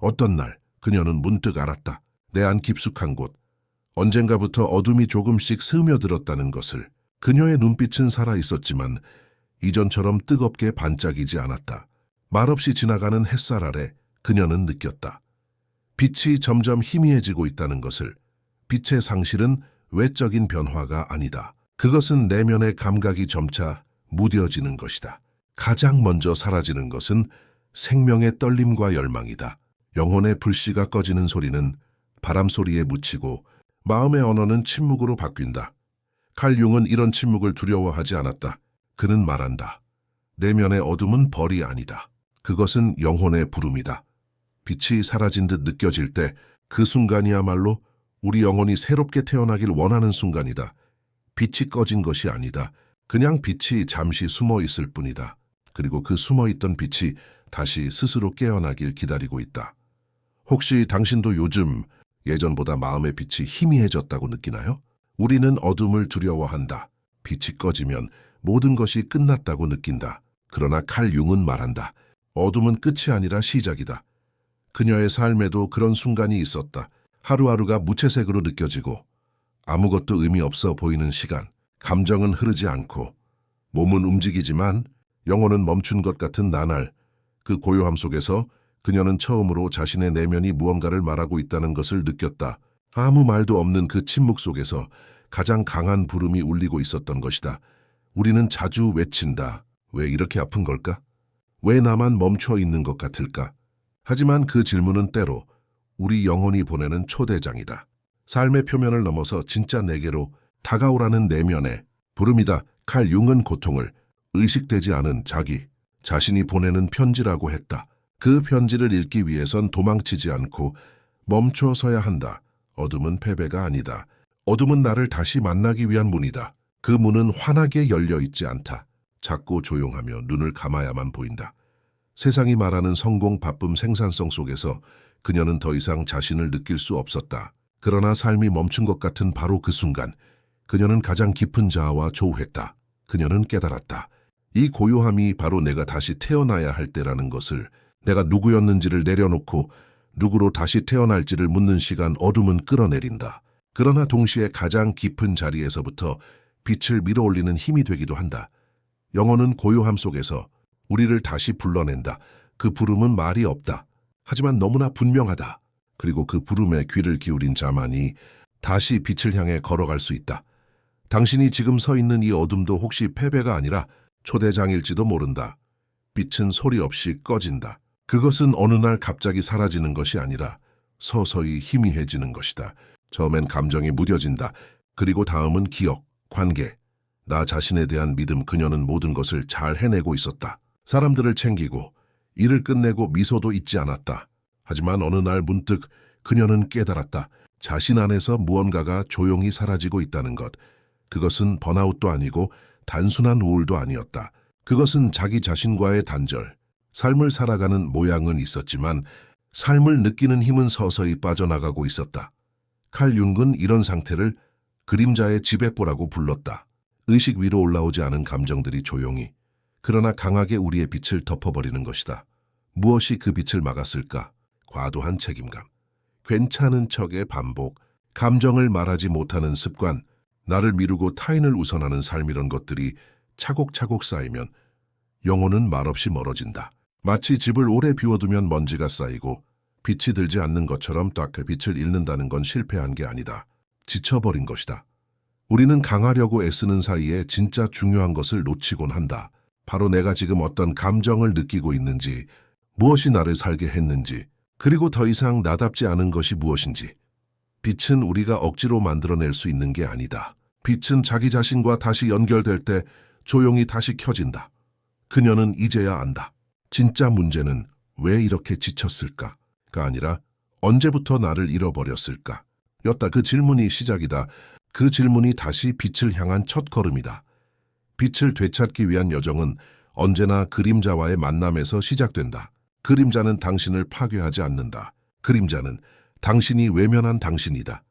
어떤 날 그녀는 문득 알았다. 내 안 깊숙한 곳, 언젠가부터 어둠이 조금씩 스며들었다는 것을. 그녀의 눈빛은 살아있었지만 이전처럼 뜨겁게 반짝이지 않았다. 말없이 지나가는 햇살 아래 그녀는 느꼈다. 빛이 점점 희미해지고 있다는 것을. 빛의 상실은 외적인 변화가 아니다. 그것은 내면의 감각이 점차 무뎌지는 것이다. 가장 먼저 사라지는 것은 생명의 떨림과 열망이다. 영혼의 불씨가 꺼지는 소리는 바람 소리에 묻히고 마음의 언어는 침묵으로 바뀐다. 칼 융은 이런 침묵을 두려워하지 않았다. 그는 말한다. 내면의 어둠은 벌이 아니다. 그것은 영혼의 부름이다. 빛이 사라진 듯 느껴질 때 그 순간이야말로 우리 영혼이 새롭게 태어나길 원하는 순간이다. 빛이 꺼진 것이 아니다. 그냥 빛이 잠시 숨어 있을 뿐이다. 그리고 그 숨어 있던 빛이 다시 스스로 깨어나길 기다리고 있다. 혹시 당신도 요즘 예전보다 마음의 빛이 희미해졌다고 느끼나요? 우리는 어둠을 두려워한다. 빛이 꺼지면 모든 것이 끝났다고 느낀다. 그러나 칼 융은 말한다. 어둠은 끝이 아니라 시작이다. 그녀의 삶에도 그런 순간이 있었다. 하루하루가 무채색으로 느껴지고 아무것도 의미 없어 보이는 시간. 감정은 흐르지 않고 몸은 움직이지만 영혼은 멈춘 것 같은 나날. 그 고요함 속에서 그녀는 처음으로 자신의 내면이 무언가를 말하고 있다는 것을 느꼈다. 아무 말도 없는 그 침묵 속에서 가장 강한 부름이 울리고 있었던 것이다. 우리는 자주 외친다. 왜 이렇게 아픈 걸까? 왜 나만 멈춰 있는 것 같을까? 하지만 그 질문은 때로 우리 영혼이 보내는 초대장이다. 삶의 표면을 넘어서 진짜 내게로 다가오라는 내면의 부름이다. 칼 융은 고통을 의식되지 않은 자기 자신이 보내는 편지라고 했다. 그 편지를 읽기 위해선 도망치지 않고 멈춰서야 한다. 어둠은 패배가 아니다. 어둠은 나를 다시 만나기 위한 문이다. 그 문은 환하게 열려 있지 않다. 작고 조용하며 눈을 감아야만 보인다. 세상이 말하는 성공, 바쁨, 생산성 속에서 그녀는 더 이상 자신을 느낄 수 없었다. 그러나 삶이 멈춘 것 같은 바로 그 순간 그녀는 가장 깊은 자아와 조우했다. 그녀는 깨달았다. 이 고요함이 바로 내가 다시 태어나야 할 때라는 것을. 내가 누구였는지를 내려놓고 누구로 다시 태어날지를 묻는 시간. 어둠은 끌어내린다. 그러나 동시에 가장 깊은 자리에서부터 빛을 밀어올리는 힘이 되기도 한다. 영혼은 고요함 속에서 우리를 다시 불러낸다. 그 부름은 말이 없다. 하지만 너무나 분명하다. 그리고 그 부름에 귀를 기울인 자만이 다시 빛을 향해 걸어갈 수 있다. 당신이 지금 서 있는 이 어둠도 혹시 패배가 아니라 초대장일지도 모른다. 빛은 소리 없이 꺼진다. 그것은 어느 날 갑자기 사라지는 것이 아니라 서서히 희미해지는 것이다. 처음엔 감정이 무뎌진다. 그리고 다음은 기억, 관계, 나 자신에 대한 믿음. 그녀는 모든 것을 잘 해내고 있었다. 사람들을 챙기고 일을 끝내고 미소도 잊지 않았다. 하지만 어느 날 문득 그녀는 깨달았다. 자신 안에서 무언가가 조용히 사라지고 있다는 것. 그것은 번아웃도 아니고 단순한 우울도 아니었다. 그것은 자기 자신과의 단절. 삶을 살아가는 모양은 있었지만 삶을 느끼는 힘은 서서히 빠져나가고 있었다. 칼 융은 이런 상태를 그림자의 지배보라고 불렀다. 의식 위로 올라오지 않은 감정들이 조용히 그러나 강하게 우리의 빛을 덮어버리는 것이다. 무엇이 그 빛을 막았을까? 과도한 책임감, 괜찮은 척의 반복, 감정을 말하지 못하는 습관, 나를 미루고 타인을 우선하는 삶. 이런 것들이 차곡차곡 쌓이면 영혼은 말없이 멀어진다. 마치 집을 오래 비워두면 먼지가 쌓이고 빛이 들지 않는 것처럼 딱 그 빛을 잃는다는 건 실패한 게 아니다. 지쳐버린 것이다. 우리는 강하려고 애쓰는 사이에 진짜 중요한 것을 놓치곤 한다. 바로 내가 지금 어떤 감정을 느끼고 있는지, 무엇이 나를 살게 했는지, 그리고 더 이상 나답지 않은 것이 무엇인지. 빛은 우리가 억지로 만들어낼 수 있는 게 아니다. 빛은 자기 자신과 다시 연결될 때 조용히 다시 켜진다. 그녀는 이제야 안다. 진짜 문제는 왜 이렇게 지쳤을까가 아니라 언제부터 나를 잃어버렸을까? 였다. 그 질문이 시작이다. 그 질문이 다시 빛을 향한 첫 걸음이다. 빛을 되찾기 위한 여정은 언제나 그림자와의 만남에서 시작된다. 그림자는 당신을 파괴하지 않는다. 그림자는 당신이 외면한 당신이다.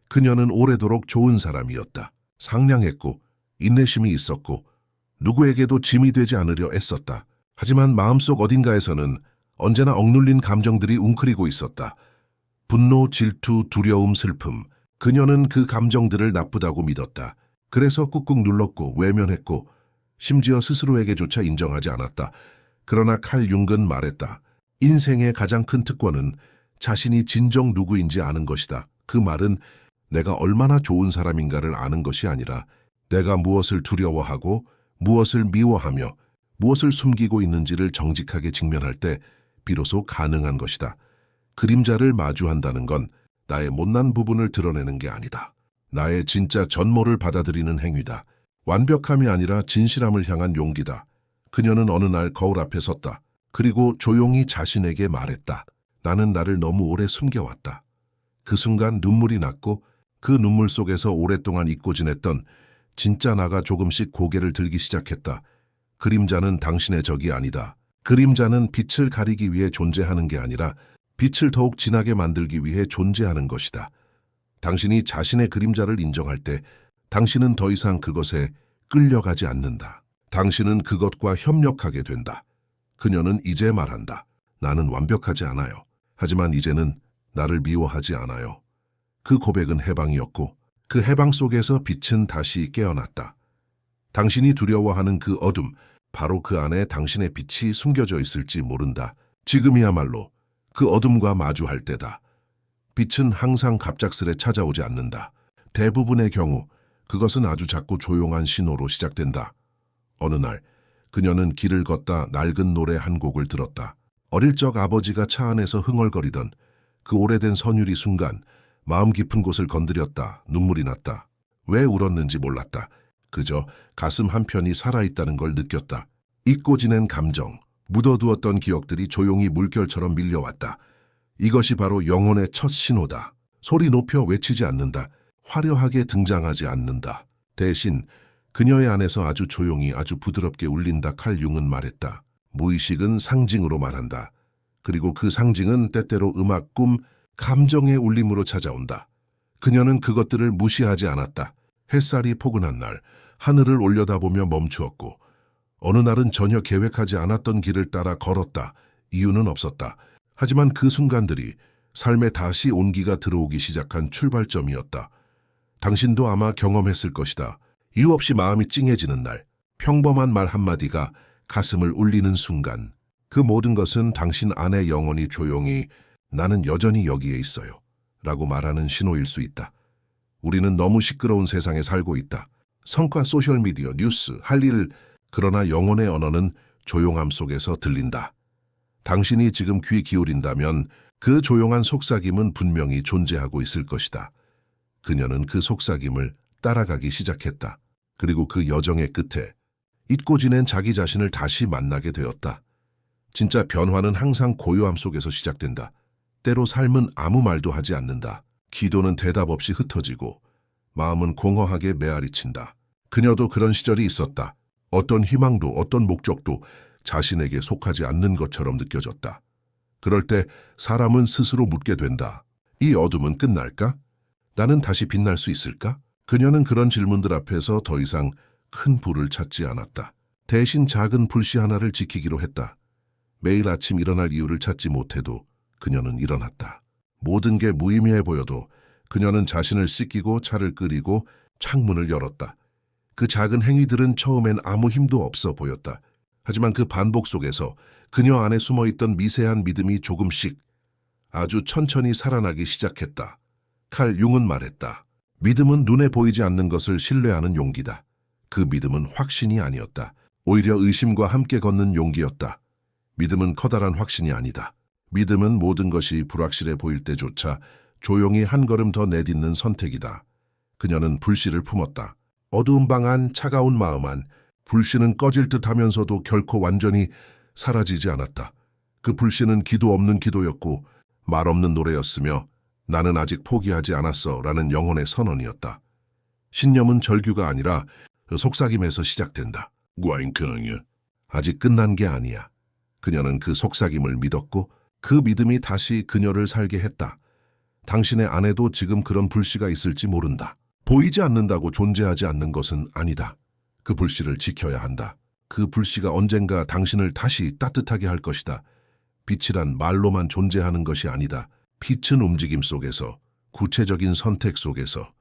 그녀는 오래도록 좋은 사람이었다. 상냥했고 인내심이 있었고 누구에게도 짐이 되지 않으려 애썼다. 하지만 마음속 어딘가에서는 언제나 억눌린 감정들이 웅크리고 있었다. 분노, 질투, 두려움, 슬픔. 그녀는 그 감정들을 나쁘다고 믿었다. 그래서 꾹꾹 눌렀고 외면했고 심지어 스스로에게조차 인정하지 않았다. 그러나 칼 융은 말했다. 인생의 가장 큰 특권은 자신이 진정 누구인지 아는 것이다. 그 말은 내가 얼마나 좋은 사람인가를 아는 것이 아니라 내가 무엇을 두려워하고 무엇을 미워하며 무엇을 숨기고 있는지를 정직하게 직면할 때 비로소 가능한 것이다. 그림자를 마주한다는 건 나의 못난 부분을 드러내는 게 아니다. 나의 진짜 전모를 받아들이는 행위다. 완벽함이 아니라 진실함을 향한 용기다. 그녀는 어느 날 거울 앞에 섰다. 그리고 조용히 자신에게 말했다. 나는 나를 너무 오래 숨겨왔다. 그 순간 눈물이 났고 그 눈물 속에서 오랫동안 잊고 지냈던 진짜 나가 조금씩 고개를 들기 시작했다. 그림자는 당신의 적이 아니다. 그림자는 빛을 가리기 위해 존재하는 게 아니라 빛을 더욱 진하게 만들기 위해 존재하는 것이다. 당신이 자신의 그림자를 인정할 때 당신은 더 이상 그것에 끌려가지 않는다. 당신은 그것과 협력하게 된다. 그녀는 이제 말한다. 나는 완벽하지 않아요. 하지만 이제는 나를 미워하지 않아요. 그 고백은 해방이었고 그 해방 속에서 빛은 다시 깨어났다. 당신이 두려워하는 그 어둠, 바로 그 안에 당신의 빛이 숨겨져 있을지 모른다. 지금이야말로 그 어둠과 마주할 때다. 빛은 항상 갑작스레 찾아오지 않는다. 대부분의 경우 그것은 아주 작고 조용한 신호로 시작된다. 어느 날 그녀는 길을 걷다 낡은 노래 한 곡을 들었다. 어릴 적 아버지가 차 안에서 흥얼거리던 그 오래된 선율이 순간 마음 깊은 곳을 건드렸다. 눈물이 났다. 왜 울었는지 몰랐다. 그저 가슴 한편이 살아있다는 걸 느꼈다. 잊고 지낸 감정, 묻어두었던 기억들이 조용히 물결처럼 밀려왔다. 이것이 바로 영혼의 첫 신호다. 소리 높여 외치지 않는다. 화려하게 등장하지 않는다. 대신 그녀의 안에서 아주 조용히 아주 부드럽게 울린다. 칼 융은 말했다. 무의식은 상징으로 말한다. 그리고 그 상징은 때때로 음악, 꿈, 감정의 울림으로 찾아온다. 그녀는 그것들을 무시하지 않았다. 햇살이 포근한 날, 하늘을 올려다보며 멈추었고 어느 날은 전혀 계획하지 않았던 길을 따라 걸었다. 이유는 없었다. 하지만 그 순간들이 삶에 다시 온기가 들어오기 시작한 출발점이었다. 당신도 아마 경험했을 것이다. 이유 없이 마음이 찡해지는 날, 평범한 말 한마디가 가슴을 울리는 순간, 그 모든 것은 당신 안의 영혼이 조용히 나는 여전히 여기에 있어요 라고 말하는 신호일 수 있다. 우리는 너무 시끄러운 세상에 살고 있다. 성과, 소셜미디어, 뉴스, 할 일, 그러나 영혼의 언어는 조용함 속에서 들린다. 당신이 지금 귀 기울인다면 그 조용한 속삭임은 분명히 존재하고 있을 것이다. 그녀는 그 속삭임을 따라가기 시작했다. 그리고 그 여정의 끝에 잊고 지낸 자기 자신을 다시 만나게 되었다. 진짜 변화는 항상 고요함 속에서 시작된다. 때로 삶은 아무 말도 하지 않는다. 기도는 대답 없이 흩어지고 마음은 공허하게 메아리친다. 그녀도 그런 시절이 있었다. 어떤 희망도 어떤 목적도 자신에게 속하지 않는 것처럼 느껴졌다. 그럴 때 사람은 스스로 묻게 된다. 이 어둠은 끝날까? 나는 다시 빛날 수 있을까? 그녀는 그런 질문들 앞에서 더 이상 큰 불을 찾지 않았다. 대신 작은 불씨 하나를 지키기로 했다. 매일 아침 일어날 이유를 찾지 못해도 그녀는 일어났다. 모든 게 무의미해 보여도 그녀는 자신을 씻기고 차를 끓이고 창문을 열었다. 그 작은 행위들은 처음엔 아무 힘도 없어 보였다. 하지만 그 반복 속에서 그녀 안에 숨어있던 미세한 믿음이 조금씩 아주 천천히 살아나기 시작했다. 칼 융은 말했다. 믿음은 눈에 보이지 않는 것을 신뢰하는 용기다. 그 믿음은 확신이 아니었다. 오히려 의심과 함께 걷는 용기였다. 믿음은 커다란 확신이 아니다. 믿음은 모든 것이 불확실해 보일 때조차 조용히 한 걸음 더 내딛는 선택이다. 그녀는 불씨를 품었다. 어두운 방 안, 차가운 마음 안, 불씨는 꺼질 듯 하면서도 결코 완전히 사라지지 않았다. 그 불씨는 기도 없는 기도였고 말 없는 노래였으며 나는 아직 포기하지 않았어 라는 영혼의 선언이었다. 신념은 절규가 아니라 속삭임에서 시작된다. 아직 끝난 게 아니야. 그녀는 그 속삭임을 믿었고 그 믿음이 다시 그녀를 살게 했다. 당신의 안에도 지금 그런 불씨가 있을지 모른다. 보이지 않는다고 존재하지 않는 것은 아니다. 그 불씨를 지켜야 한다. 그 불씨가 언젠가 당신을 다시 따뜻하게 할 것이다. 빛이란 말로만 존재하는 것이 아니다. 빛은 움직임 속에서, 구체적인 선택 속에서,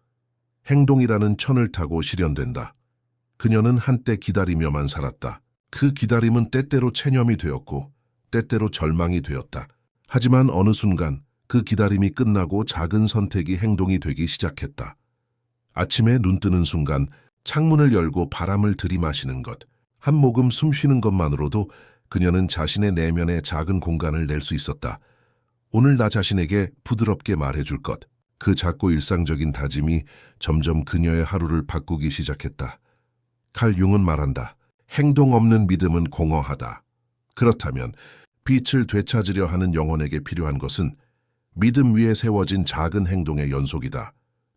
행동이라는 천을 타고 실현된다. 그녀는 한때 기다리며만 살았다. 그 기다림은 때때로 체념이 되었고 때때로 절망이 되었다. 하지만 어느 순간 그 기다림이 끝나고 작은 선택이 행동이 되기 시작했다. 아침에 눈 뜨는 순간 창문을 열고 바람을 들이마시는 것, 한 모금 숨 쉬는 것만으로도 그녀는 자신의 내면에 작은 공간을 낼 수 있었다. 오늘 나 자신에게 부드럽게 말해줄 것. 그 작고 일상적인 다짐이 점점 그녀의 하루를 바꾸기 시작했다. 칼 융은 말한다. 행동 없는 믿음은 공허하다. 그렇다면 빛을 되찾으려 하는 영혼에게 필요한 것은 믿음 위에 세워진 작은 행동의 연속이다.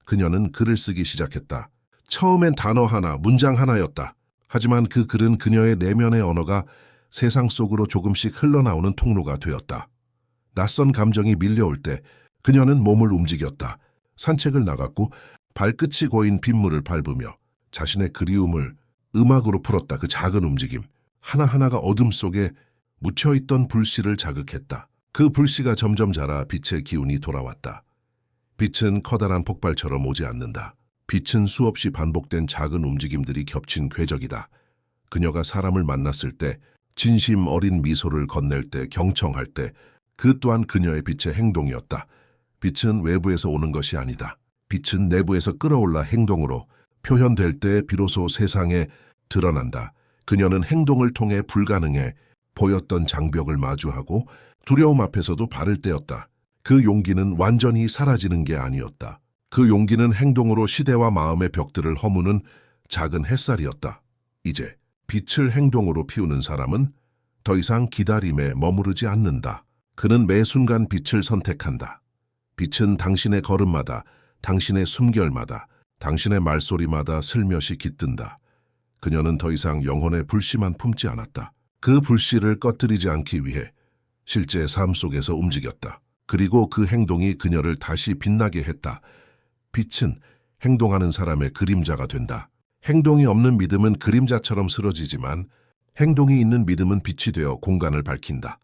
그녀는 글을 쓰기 시작했다. 처음엔 단어 하나, 문장 하나였다. 하지만 그 글은 그녀의 내면의 언어가 세상 속으로 조금씩 흘러나오는 통로가 되었다. 낯선 감정이 밀려올 때 그녀는 몸을 움직였다. 산책을 나갔고 발끝이 고인 빗물을 밟으며 자신의 그리움을 음악으로 풀었다. 그 작은 움직임, 하나하나가 어둠 속에 묻혀있던 불씨를 자극했다. 그 불씨가 점점 자라 빛의 기운이 돌아왔다. 빛은 커다란 폭발처럼 오지 않는다. 빛은 수없이 반복된 작은 움직임들이 겹친 궤적이다. 그녀가 사람을 만났을 때, 진심 어린 미소를 건넬 때, 경청할 때, 그 또한 그녀의 빛의 행동이었다. 빛은 외부에서 오는 것이 아니다. 빛은 내부에서 끌어올라 행동으로 표현될 때 비로소 세상에 드러난다. 그녀는 행동을 통해 불가능해 보였던 장벽을 마주하고 두려움 앞에서도 발을 떼었다. 그 용기는 완전히 사라지는 게 아니었다. 그 용기는 행동으로 시대와 마음의 벽들을 허무는 작은 햇살이었다. 이제 빛을 행동으로 피우는 사람은 더 이상 기다림에 머무르지 않는다. 그는 매 순간 빛을 선택한다. 빛은 당신의 걸음마다, 당신의 숨결마다, 당신의 말소리마다 슬며시 깃든다. 그녀는 더 이상 영혼의 불씨만 품지 않았다. 그 불씨를 꺼뜨리지 않기 위해 실제 삶 속에서 움직였다. 그리고 그 행동이 그녀를 다시 빛나게 했다. 빛은 행동하는 사람의 그림자가 된다. 행동이 없는 믿음은 그림자처럼 쓰러지지만 행동이 있는 믿음은 빛이 되어 공간을 밝힌다.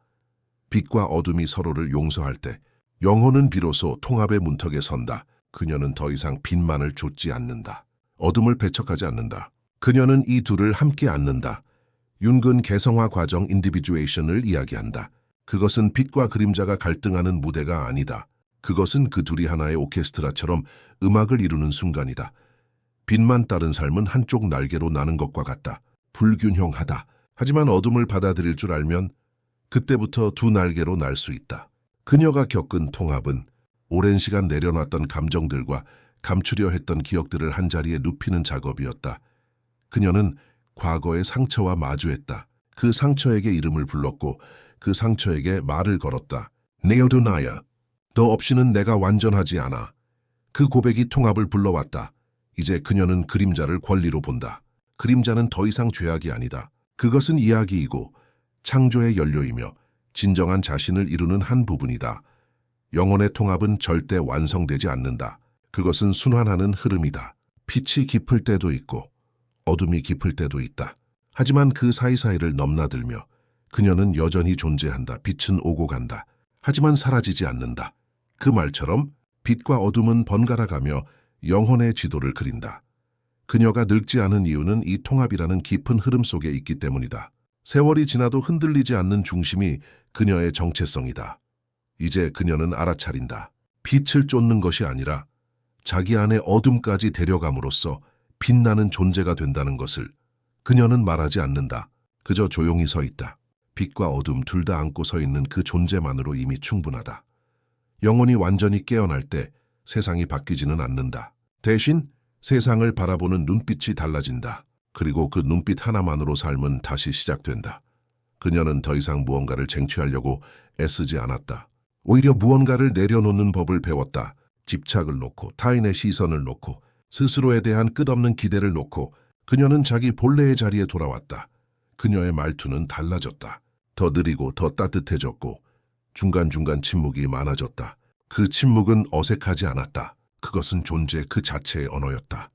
빛과 어둠이 서로를 용서할 때 영혼은 비로소 통합의 문턱에 선다. 그녀는 더 이상 빛만을 좇지 않는다. 어둠을 배척하지 않는다. 그녀는 이 둘을 함께 안는다. 윤근 개성화 과정 인디비주에이션을 이야기한다. 그것은 빛과 그림자가 갈등하는 무대가 아니다. 그것은 그 둘이 하나의 오케스트라처럼 음악을 이루는 순간이다. 빛만 따른 삶은 한쪽 날개로 나는 것과 같다. 불균형하다. 하지만 어둠을 받아들일 줄 알면 그때부터 두 날개로 날 수 있다. 그녀가 겪은 통합은 오랜 시간 내려놨던 감정들과 감추려 했던 기억들을 한자리에 눕히는 작업이었다. 그녀는 과거의 상처와 마주했다. 그 상처에게 이름을 불렀고 그 상처에게 말을 걸었다. 네오도나야, 너 없이는 내가 완전하지 않아. 그 고백이 통합을 불러왔다. 이제 그녀는 그림자를 권리로 본다. 그림자는 더 이상 죄악이 아니다. 그것은 이야기이고 창조의 연료이며 진정한 자신을 이루는 한 부분이다. 영혼의 통합은 절대 완성되지 않는다. 그것은 순환하는 흐름이다. 빛이 깊을 때도 있고 어둠이 깊을 때도 있다. 하지만 그 사이사이를 넘나들며 그녀는 여전히 존재한다. 빛은 오고 간다. 하지만 사라지지 않는다. 그 말처럼 빛과 어둠은 번갈아가며 영혼의 지도를 그린다. 그녀가 늙지 않은 이유는 이 통합이라는 깊은 흐름 속에 있기 때문이다. 세월이 지나도 흔들리지 않는 중심이 그녀의 정체성이다. 이제 그녀는 알아차린다. 빛을 쫓는 것이 아니라 자기 안의 어둠까지 데려감으로써 빛나는 존재가 된다는 것을 그녀는 말하지 않는다. 그저 조용히 서 있다. 빛과 어둠 둘 다 안고 서 있는 그 존재만으로 이미 충분하다. 영혼이 완전히 깨어날 때 세상이 바뀌지는 않는다. 대신 세상을 바라보는 눈빛이 달라진다. 그리고 그 눈빛 하나만으로 삶은 다시 시작된다. 그녀는 더 이상 무언가를 쟁취하려고 애쓰지 않았다. 오히려 무언가를 내려놓는 법을 배웠다. 집착을 놓고 타인의 시선을 놓고 스스로에 대한 끝없는 기대를 놓고 그녀는 자기 본래의 자리에 돌아왔다. 그녀의 말투는 달라졌다. 더 느리고 더 따뜻해졌고 중간중간 침묵이 많아졌다. 그 침묵은 어색하지 않았다. 그것은 존재 그 자체의 언어였다.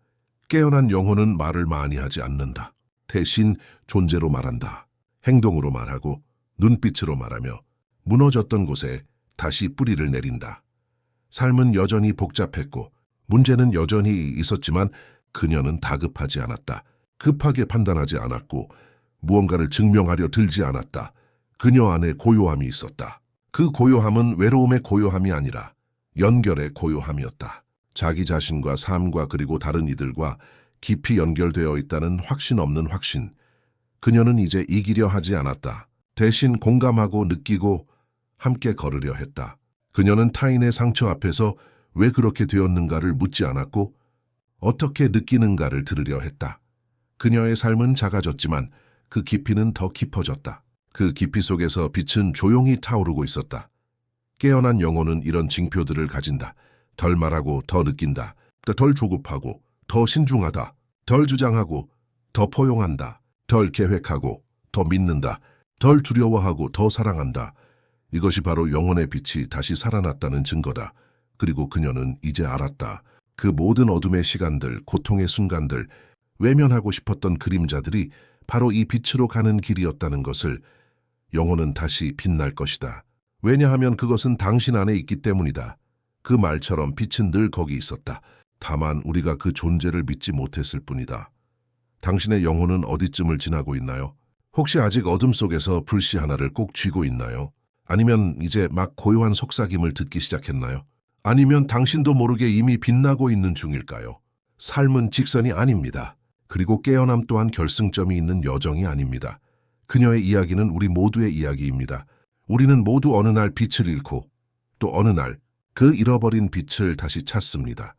깨어난 영혼은 말을 많이 하지 않는다. 대신 존재로 말한다. 행동으로 말하고 눈빛으로 말하며 무너졌던 곳에 다시 뿌리를 내린다. 삶은 여전히 복잡했고 문제는 여전히 있었지만 그녀는 다급하지 않았다. 급하게 판단하지 않았고 무언가를 증명하려 들지 않았다. 그녀 안에 고요함이 있었다. 그 고요함은 외로움의 고요함이 아니라 연결의 고요함이었다. 자기 자신과 삶과 그리고 다른 이들과 깊이 연결되어 있다는 확신 없는 확신. 그녀는 이제 이기려 하지 않았다. 대신 공감하고 느끼고 함께 걸으려 했다. 그녀는 타인의 상처 앞에서 왜 그렇게 되었는가를 묻지 않았고 어떻게 느끼는가를 들으려 했다. 그녀의 삶은 작아졌지만 그 깊이는 더 깊어졌다. 그 깊이 속에서 빛은 조용히 타오르고 있었다. 깨어난 영혼은 이런 징표들을 가진다. 덜 말하고 더 느낀다. 덜 조급하고 더 신중하다. 덜 주장하고 더 포용한다. 덜 계획하고 더 믿는다. 덜 두려워하고 더 사랑한다. 이것이 바로 영혼의 빛이 다시 살아났다는 증거다. 그리고 그녀는 이제 알았다. 그 모든 어둠의 시간들, 고통의 순간들, 외면하고 싶었던 그림자들이 바로 이 빛으로 가는 길이었다는 것을. 영혼은 다시 빛날 것이다. 왜냐하면 그것은 당신 안에 있기 때문이다. 그 말처럼 빛은 늘 거기 있었다. 다만 우리가 그 존재를 믿지 못했을 뿐이다. 당신의 영혼은 어디쯤을 지나고 있나요? 혹시 아직 어둠 속에서 불씨 하나를 꼭 쥐고 있나요? 아니면 이제 막 고요한 속삭임을 듣기 시작했나요? 아니면 당신도 모르게 이미 빛나고 있는 중일까요? 삶은 직선이 아닙니다. 그리고 깨어남 또한 결승점이 있는 여정이 아닙니다. 그녀의 이야기는 우리 모두의 이야기입니다. 우리는 모두 어느 날 빛을 잃고 또 어느 날 그 잃어버린 빛을 다시 찾습니다.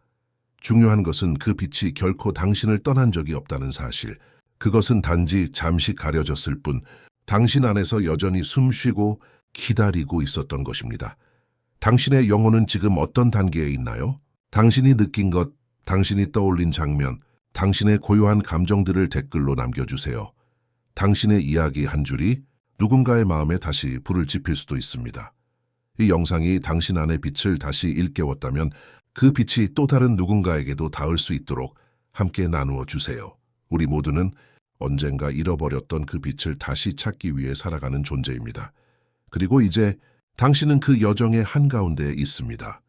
중요한 것은 그 빛이 결코 당신을 떠난 적이 없다는 사실. 그것은 단지 잠시 가려졌을 뿐 당신 안에서 여전히 숨쉬고 기다리고 있었던 것입니다. 당신의 영혼은 지금 어떤 단계에 있나요? 당신이 느낀 것, 당신이 떠올린 장면, 당신의 고요한 감정들을 댓글로 남겨주세요. 당신의 이야기 한 줄이 누군가의 마음에 다시 불을 지필 수도 있습니다. 이 영상이 당신 안의 빛을 다시 일깨웠다면 그 빛이 또 다른 누군가에게도 닿을 수 있도록 함께 나누어 주세요. 우리 모두는 언젠가 잃어버렸던 그 빛을 다시 찾기 위해 살아가는 존재입니다. 그리고 이제 당신은 그 여정의 한가운데에 있습니다.